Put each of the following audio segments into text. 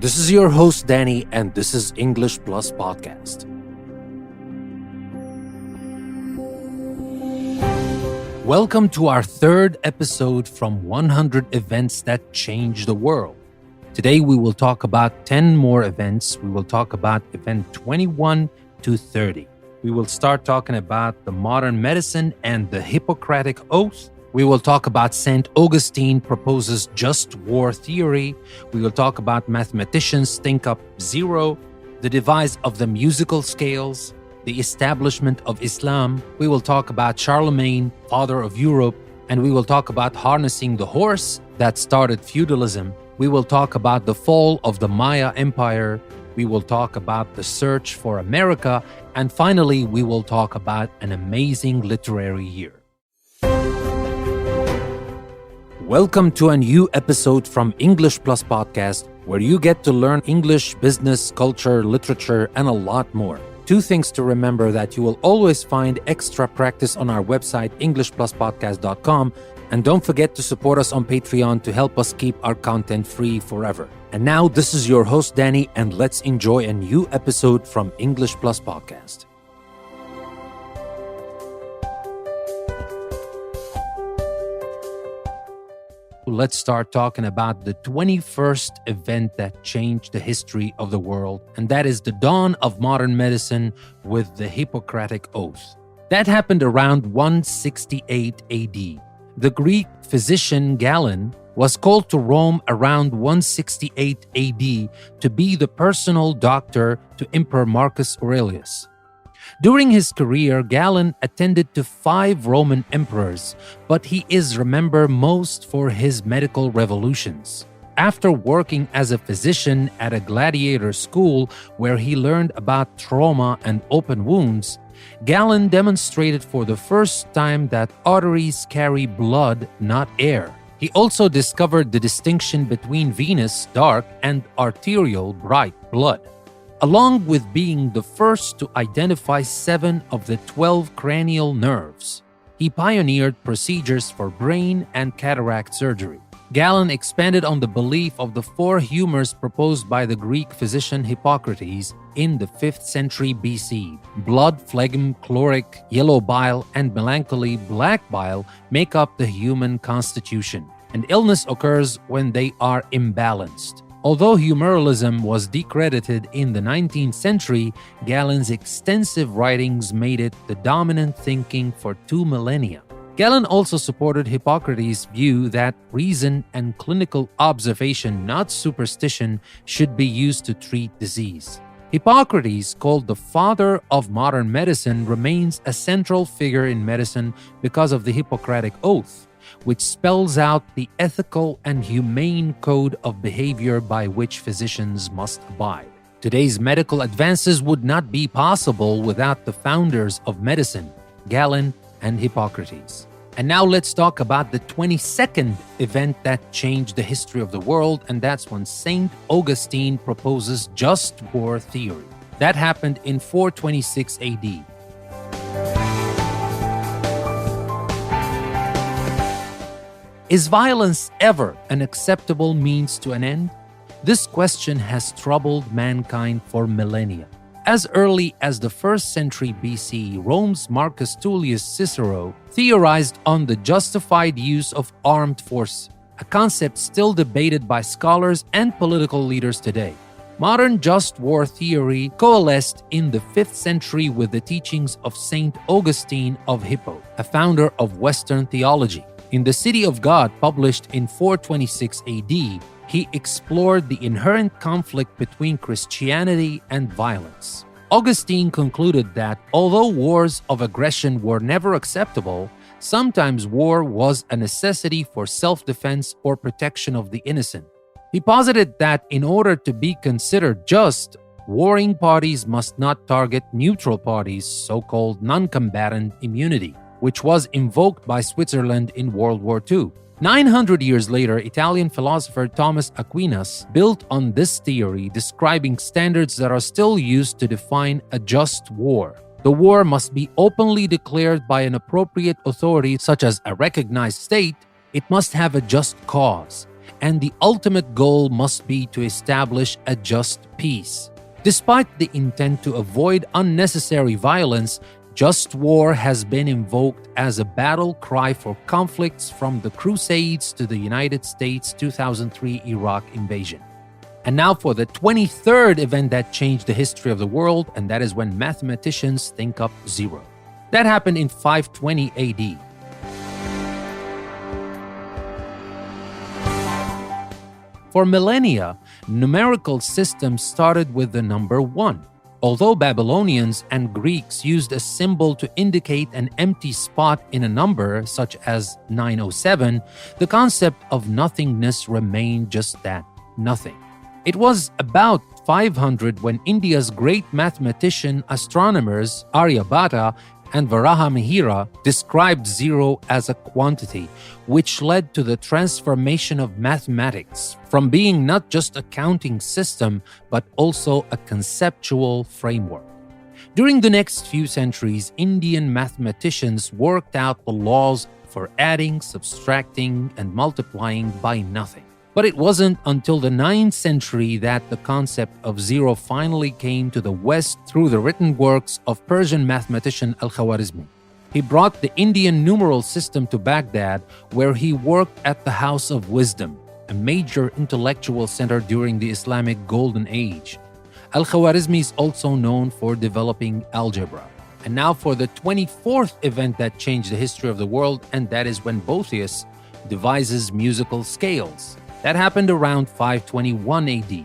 This is your host, Danny, and this is English Plus Podcast. Welcome to our third episode from 100 Events That Changed the World. Today we will talk about 10 more events. We will talk about event 21 to 30. We will start talking about the modern medicine and the Hippocratic Oath. We will talk about St. Augustine proposes just war theory. We will talk about mathematicians think up zero, the device of the musical scales, the establishment of Islam. We will talk about Charlemagne, father of Europe, and we will talk about harnessing the horse that started feudalism. We will talk about the fall of the Maya Empire. We will talk about the search for America. And finally, we will talk about an amazing literary year. Welcome to a new episode from English Plus Podcast, where you get to learn English, business, culture, literature, and a lot more. Two things to remember: that you will always find extra practice on our website, EnglishPlusPodcast.com, and don't forget to support us on Patreon to help us keep our content free forever. And now, this is your host, Danny, and let's enjoy a new episode from English Plus Podcast. Let's start talking about the 21st event that changed the history of the world, and that is the dawn of modern medicine with the Hippocratic Oath. That happened around 168 AD. The Greek physician Galen was called to Rome around 168 AD to be the personal doctor to Emperor Marcus Aurelius. During his career, Galen attended to 5 Roman emperors, but he is remembered most for his medical revolutions. After working as a physician at a gladiator school where he learned about trauma and open wounds, Galen demonstrated for the first time that arteries carry blood, not air. He also discovered the distinction between venous, dark, and arterial, bright blood. Along with being the first to identify 7 of the 12 cranial nerves, he pioneered procedures for brain and cataract surgery. Galen expanded on the belief of the 4 humors proposed by the Greek physician Hippocrates in the 5th century BC. Blood, phlegm, choleric, yellow bile, and melancholy, black bile, make up the human constitution, and illness occurs when they are imbalanced. Although humorism was decredited in the 19th century, Galen's extensive writings made it the dominant thinking for 2 millennia. Galen also supported Hippocrates' view that reason and clinical observation, not superstition, should be used to treat disease. Hippocrates, called the father of modern medicine, remains a central figure in medicine because of the Hippocratic Oath, which spells out the ethical and humane code of behavior by which physicians must abide. Today's medical advances would not be possible without the founders of medicine, Galen and Hippocrates. And now let's talk about the 22nd event that changed the history of the world, and that's when St. Augustine proposes just war theory. That happened in 426 AD. Is violence ever an acceptable means to an end? This question has troubled mankind for millennia. As early as the 1st century BC, Rome's Marcus Tullius Cicero theorized on the justified use of armed force, a concept still debated by scholars and political leaders today. Modern just war theory coalesced in the 5th century with the teachings of St. Augustine of Hippo, a founder of Western theology. In The City of God, published in 426 AD, he explored the inherent conflict between Christianity and violence. Augustine concluded that although wars of aggression were never acceptable, sometimes war was a necessity for self-defense or protection of the innocent. He posited that in order to be considered just, warring parties must not target neutral parties, so-called non-combatant immunity, which was invoked by Switzerland in World War II. 900 years later, Italian philosopher Thomas Aquinas built on this theory, describing standards that are still used to define a just war. The war must be openly declared by an appropriate authority, such as a recognized state. It must have a just cause. and the ultimate goal must be to establish a just peace. Despite the intent to avoid unnecessary violence, just war has been invoked as a battle cry for conflicts from the Crusades to the United States' 2003 Iraq invasion. And now for the 23rd event that changed the history of the world, and that is when mathematicians think up zero. That happened in 520 AD. For millennia, numerical systems started with the number 1. Although Babylonians and Greeks used a symbol to indicate an empty spot in a number, such as 907, the concept of nothingness remained just that, nothing. It was about 500 when India's great mathematician astronomers Aryabhata and Varahamihira described zero as a quantity, which led to the transformation of mathematics from being not just a counting system, but also a conceptual framework. During the next few centuries, Indian mathematicians worked out the laws for adding, subtracting, and multiplying by nothing. But it wasn't until the 9th century that the concept of zero finally came to the West through the written works of Persian mathematician Al-Khwarizmi. He brought the Indian numeral system to Baghdad, where he worked at the House of Wisdom, a major intellectual center during the Islamic Golden Age. Al-Khwarizmi is also known for developing algebra. And now for the 24th event that changed the history of the world, and that is when Boethius devises musical scales. That happened around 521 AD.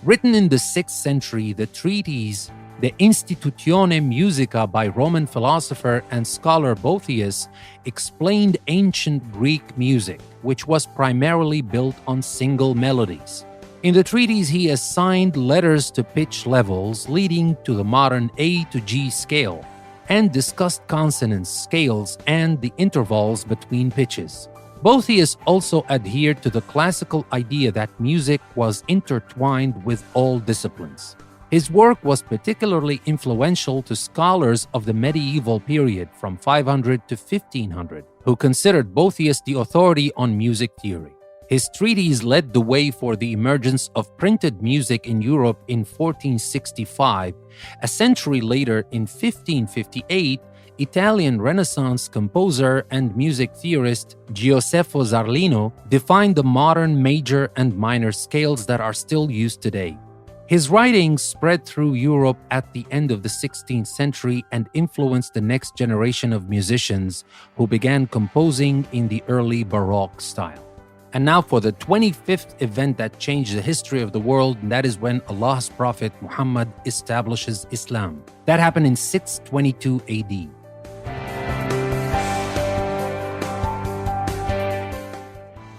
Written in the 6th century, the treatise De Institutione Musica by Roman philosopher and scholar Boethius explained ancient Greek music, which was primarily built on single melodies. In the treatise, he assigned letters to pitch levels leading to the modern A to G scale, and discussed consonants, scales, and the intervals between pitches. Boethius also adhered to the classical idea that music was intertwined with all disciplines. His work was particularly influential to scholars of the medieval period from 500 to 1500, who considered Boethius the authority on music theory. His treatise led the way for the emergence of printed music in Europe in 1465. A century later, in 1558, Italian Renaissance composer and music theorist Gioseffo Zarlino defined the modern major and minor scales that are still used today. His writings spread through Europe at the end of the 16th century and influenced the next generation of musicians who began composing in the early Baroque style. And now for the 25th event that changed the history of the world, and that is when Allah's Prophet Muhammad establishes Islam. That happened in 622 AD.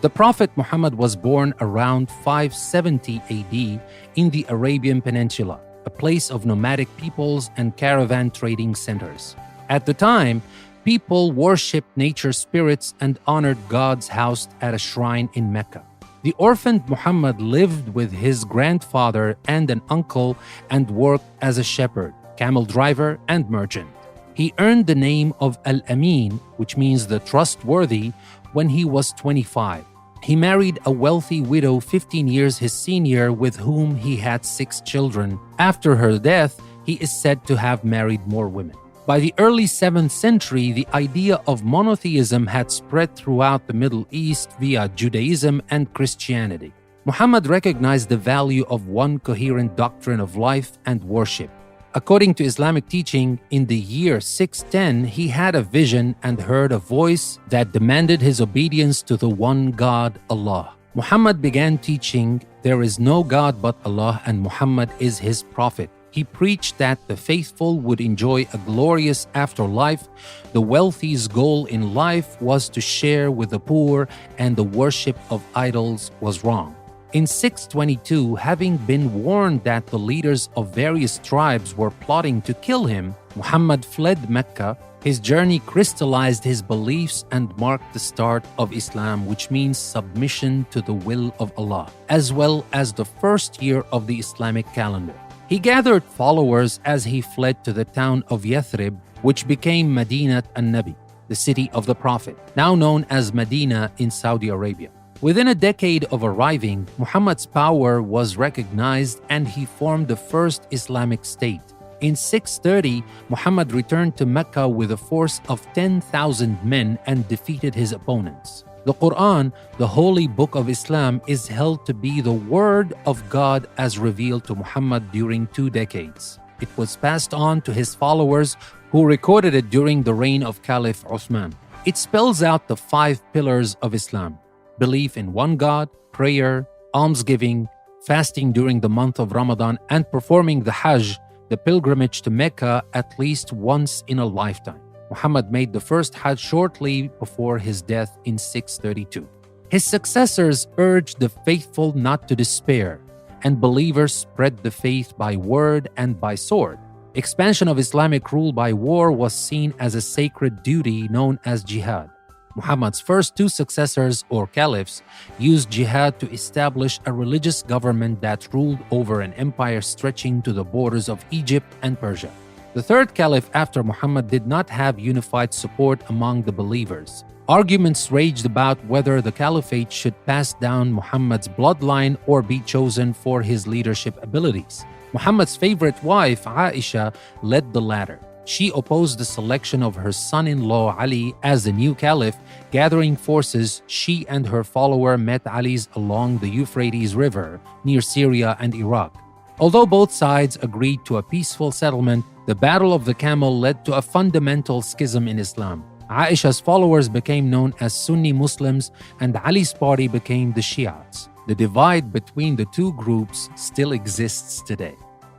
The Prophet Muhammad was born around 570 AD in the Arabian Peninsula, a place of nomadic peoples and caravan trading centers. At the time, people worshipped nature spirits and honored gods housed at a shrine in Mecca. The orphaned Muhammad lived with his grandfather and an uncle and worked as a shepherd, camel driver, and merchant. He earned the name of Al-Amin, which means the trustworthy, when he was 25. He married a wealthy widow 15 years his senior, with whom he had 6 children. After her death, he is said to have married more women. By the early 7th century, the idea of monotheism had spread throughout the Middle East via Judaism and Christianity. Muhammad recognized the value of one coherent doctrine of life and worship. According to Islamic teaching, in the year 610, he had a vision and heard a voice that demanded his obedience to the one God, Allah. Muhammad began teaching, "There is no God but Allah, and Muhammad is his prophet." He preached that the faithful would enjoy a glorious afterlife, the wealthy's goal in life was to share with the poor, and the worship of idols was wrong. In 622, having been warned that the leaders of various tribes were plotting to kill him, Muhammad fled Mecca. His journey crystallized his beliefs and marked the start of Islam, which means submission to the will of Allah, as well as the first year of the Islamic calendar. He gathered followers as he fled to the town of Yathrib, which became Madinat an-Nabi. the city of the Prophet, now known as Medina in Saudi Arabia. Within a decade of arriving, Muhammad's power was recognized and he formed the first Islamic state. In 630, Muhammad returned to Mecca with a force of 10,000 men and defeated his opponents. The Quran, the holy book of Islam, is held to be the word of God as revealed to Muhammad during 2 decades. It was passed on to his followers who recorded it during the reign of Caliph Uthman. It spells out the 5 pillars of Islam: belief in one God, prayer, almsgiving, fasting during the month of Ramadan, and performing the Hajj, the pilgrimage to Mecca, at least once in a lifetime. Muhammad made the first Hajj shortly before his death in 632. His successors urged the faithful not to despair, and believers spread the faith by word and by sword. Expansion of Islamic rule by war was seen as a sacred duty known as jihad. Muhammad's first 2 successors, or caliphs, used jihad to establish a religious government that ruled over an empire stretching to the borders of Egypt and Persia. The 3rd caliph after Muhammad did not have unified support among the believers. Arguments raged about whether the caliphate should pass down Muhammad's bloodline or be chosen for his leadership abilities. Muhammad's favorite wife, Aisha, led the latter. She opposed the selection of her son-in-law Ali as the new caliph. Gathering forces, she and her follower met Ali's along the Euphrates River near Syria and Iraq. Although both sides agreed to a peaceful settlement, the Battle of the Camel led to a fundamental schism in Islam. Aisha's followers became known as Sunni Muslims and Ali's party became the Shiites. The divide between the 2 groups still exists today.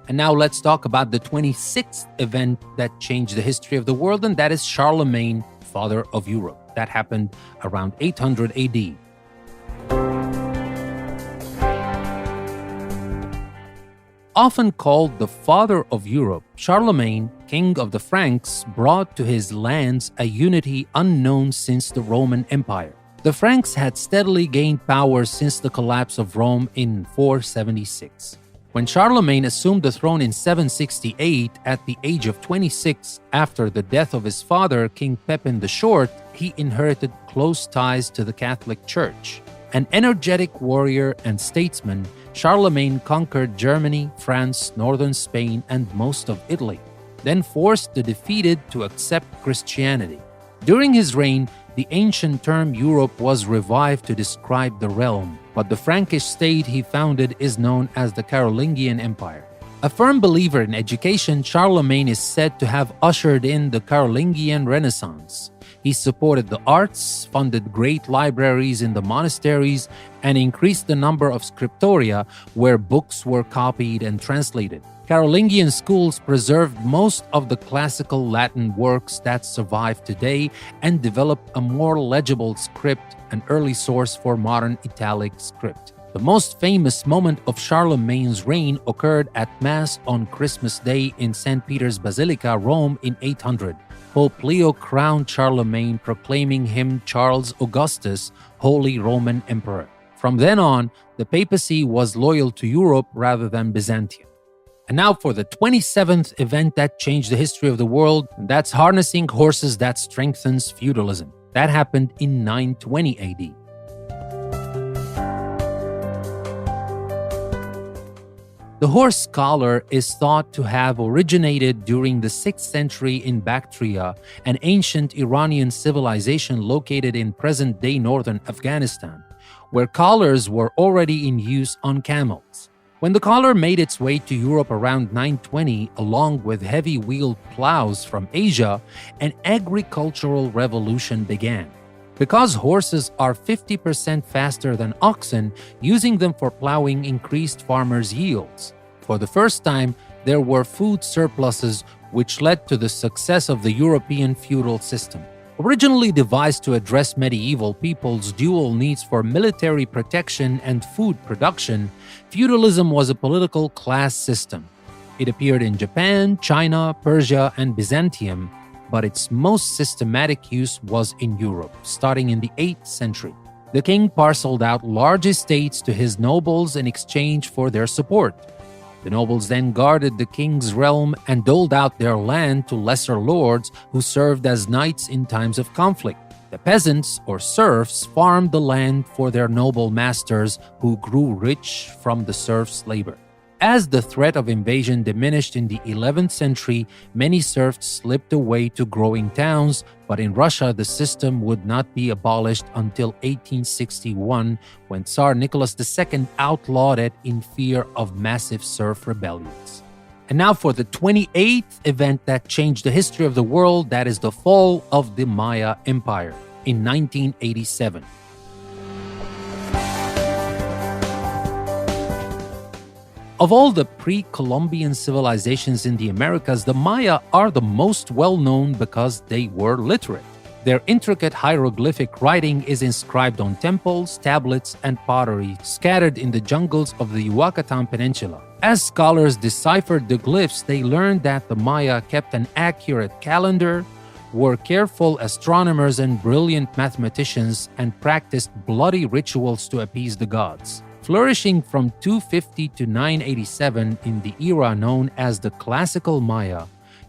And now let's talk about the 26th event that changed the history of the world, and that is Charlemagne, father of Europe. That happened around 800 AD. Often called the father of Europe, Charlemagne, king of the Franks, brought to his lands a unity unknown since the Roman Empire. The Franks had steadily gained power since the collapse of Rome in 476. When Charlemagne assumed the throne in 768 at the age of 26 after the death of his father, King Pepin the Short, he inherited close ties to the Catholic Church. An energetic warrior and statesman, Charlemagne conquered Germany, France, northern Spain, and most of Italy, then forced the defeated to accept Christianity. During his reign, the ancient term Europe was revived to describe the realm, but the Frankish state he founded is known as the Carolingian Empire. A firm believer in education, Charlemagne is said to have ushered in the Carolingian Renaissance. He supported the arts, funded great libraries in the monasteries, and increased the number of scriptoria where books were copied and translated. Carolingian schools preserved most of the classical Latin works that survive today and developed a more legible script, an early source for modern Italic script. The most famous moment of Charlemagne's reign occurred at Mass on Christmas Day in St. Peter's Basilica, Rome in 800. Pope Leo crowned Charlemagne, proclaiming him Charles Augustus, Holy Roman Emperor. From then on, the papacy was loyal to Europe rather than Byzantium. And now for the 27th event that changed the history of the world, and that's harnessing horses that strengthens feudalism. That happened in 920 AD. The horse collar is thought to have originated during the 6th century in Bactria, an ancient Iranian civilization located in present-day northern Afghanistan, where collars were already in use on camels. When the collar made its way to Europe around 920, along with heavy-wheeled plows from Asia, an agricultural revolution began. Because horses are 50% faster than oxen, using them for plowing increased farmers' yields. For the first time, there were food surpluses, which led to the success of the European feudal system. Originally devised to address medieval people's dual needs for military protection and food production, feudalism was a political class system. It appeared in Japan, China, Persia, and Byzantium, but its most systematic use was in Europe, starting in the 8th century. The king parceled out large estates to his nobles in exchange for their support. The nobles then guarded the king's realm and doled out their land to lesser lords who served as knights in times of conflict. The peasants, or serfs, farmed the land for their noble masters who grew rich from the serfs' labor. As the threat of invasion diminished in the 11th century, many serfs slipped away to growing towns, but in Russia the system would not be abolished until 1861, when Tsar Nicholas II outlawed it in fear of massive serf rebellions. And now for the 28th event that changed the history of the world, that is the fall of the Maya Empire in 1987. Of all the pre-Columbian civilizations in the Americas, the Maya are the most well-known because they were literate. Their intricate hieroglyphic writing is inscribed on temples, tablets, and pottery scattered in the jungles of the Yucatan Peninsula. As scholars deciphered the glyphs, they learned that the Maya kept an accurate calendar, were careful astronomers and brilliant mathematicians, and practiced bloody rituals to appease the gods. Flourishing from 250 to 987 in the era known as the Classical Maya,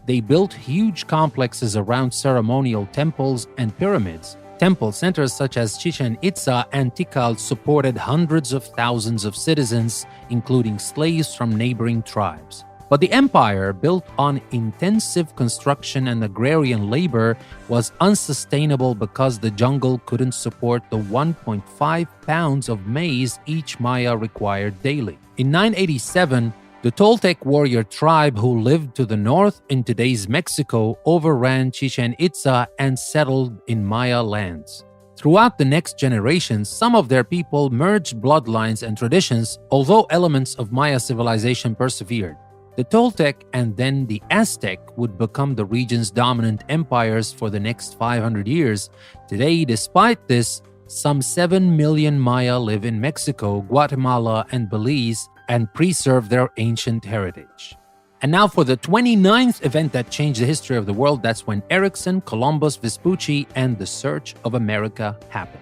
they built huge complexes around ceremonial temples and pyramids. Temple centers such as Chichen Itza and Tikal supported hundreds of thousands of citizens, including slaves from neighboring tribes. But the empire, built on intensive construction and agrarian labor, was unsustainable because the jungle couldn't support the 1.5 pounds of maize each Maya required daily. In 987, the Toltec warrior tribe who lived to the north in today's Mexico overran Chichen Itza and settled in Maya lands. Throughout the next generations, some of their people merged bloodlines and traditions, although elements of Maya civilization persevered. The Toltec and then the Aztec would become the region's dominant empires for the next 500 years. Today, despite this, some 7 million Maya live in Mexico, Guatemala, and Belize and preserve their ancient heritage. And now for the 29th event that changed the history of the world, that's when Erickson, Columbus, Vespucci, and the Search of America happened.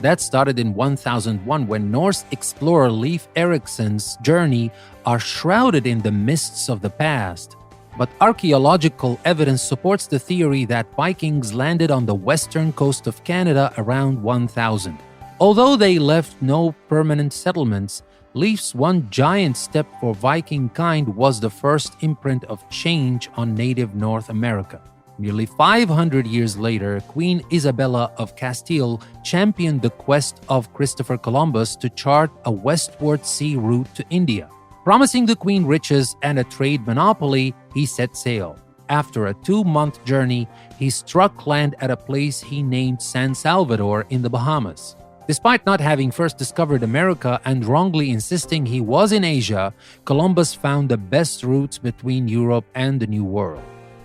That started in 1001 when Norse explorer Leif Erikson's journey are shrouded in the mists of the past. But archaeological evidence supports the theory that Vikings landed on the western coast of Canada around 1000. Although they left no permanent settlements, Leif's one giant step for Viking kind was the first imprint of change on native North America. Nearly 500 years later, Queen Isabella of Castile championed the quest of Christopher Columbus to chart a westward sea route to India. Promising the Queen riches and a trade monopoly, he set sail. After a 2-month journey, he struck land at a place he named San Salvador in the Bahamas. Despite not having first discovered America and wrongly insisting he was in Asia, Columbus found the best routes between Europe and the New World.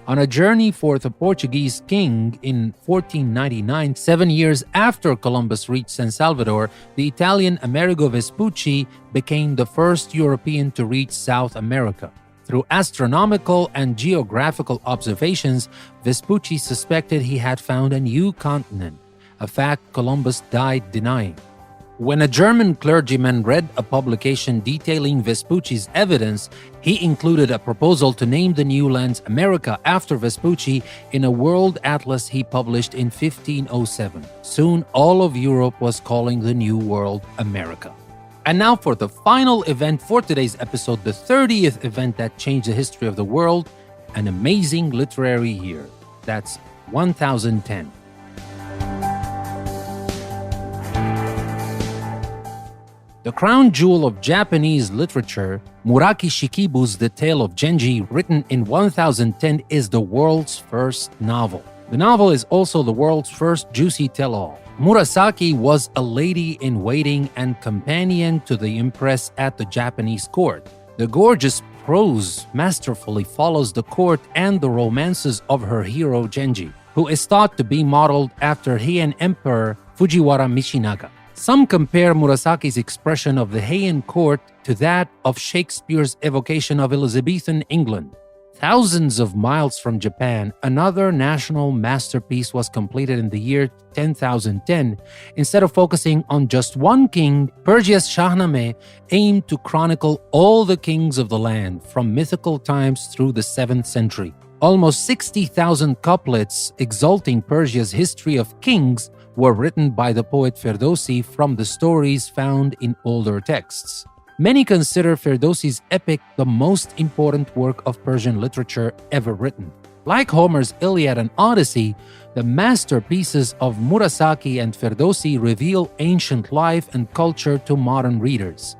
On a journey for the Portuguese king in 1499, 7 years after Columbus reached San Salvador, the Italian Amerigo Vespucci became the first European to reach South America. Through astronomical and geographical observations, Vespucci suspected he had found a new continent, a fact Columbus died denying. When a German clergyman read a publication detailing Vespucci's evidence, he included a proposal to name the new lands America after Vespucci in a world atlas he published in 1507. Soon, all of Europe was calling the New World America. And now for the final event for today's episode, the 30th event that changed the history of the world, an amazing literary year. That's 1010. The crown jewel of Japanese literature, Muraki Shikibu's The Tale of Genji, written in 1010, is the world's first novel. The novel is also the world's first juicy tell-all. Murasaki was a lady-in-waiting and companion to the empress at the Japanese court. The gorgeous prose masterfully follows the court and the romances of her hero Genji, who is thought to be modeled after Heian Emperor Fujiwara Michinaga. Some compare Murasaki's expression of the Heian court to that of Shakespeare's evocation of Elizabethan England. Thousands of miles from Japan, another national masterpiece was completed in the year 10,010. Instead of focusing on just one king, Persia's Shahnameh aimed to chronicle all the kings of the land from mythical times through the 7th century. Almost 60,000 couplets exalting Persia's history of kings were written by the poet Ferdowsi from the stories found in older texts. Many consider Ferdowsi's epic the most important work of Persian literature ever written. Like Homer's Iliad and Odyssey, the masterpieces of Murasaki and Ferdowsi reveal ancient life and culture to modern readers.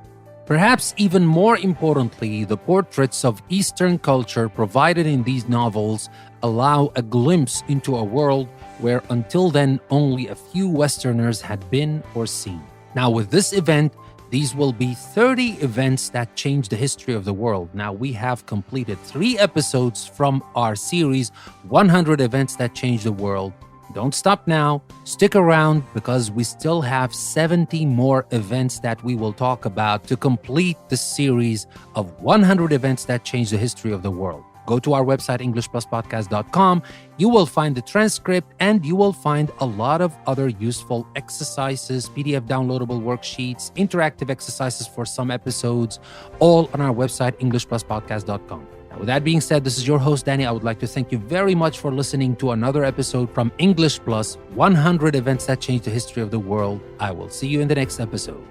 Perhaps even more importantly, the portraits of Eastern culture provided in these novels allow a glimpse into a world where until then only a few Westerners had been or seen. Now, with this event, these will be 30 events that changed the history of the world. Now, we have completed 3 episodes from our series, 100 Events That Changed the World. Don't stop now. Stick around because we still have 70 more events that we will talk about to complete the series of 100 Events That Changed the History of the World. Go to our website, EnglishPlusPodcast.com. You will find the transcript and you will find a lot of other useful exercises, PDF downloadable worksheets, interactive exercises for some episodes, all on our website, EnglishPlusPodcast.com. Now, with that being said, this is your host, Danny. I would like to thank you very much for listening to another episode from English Plus, 100 Events That Changed the History of the World. I will see you in the next episode.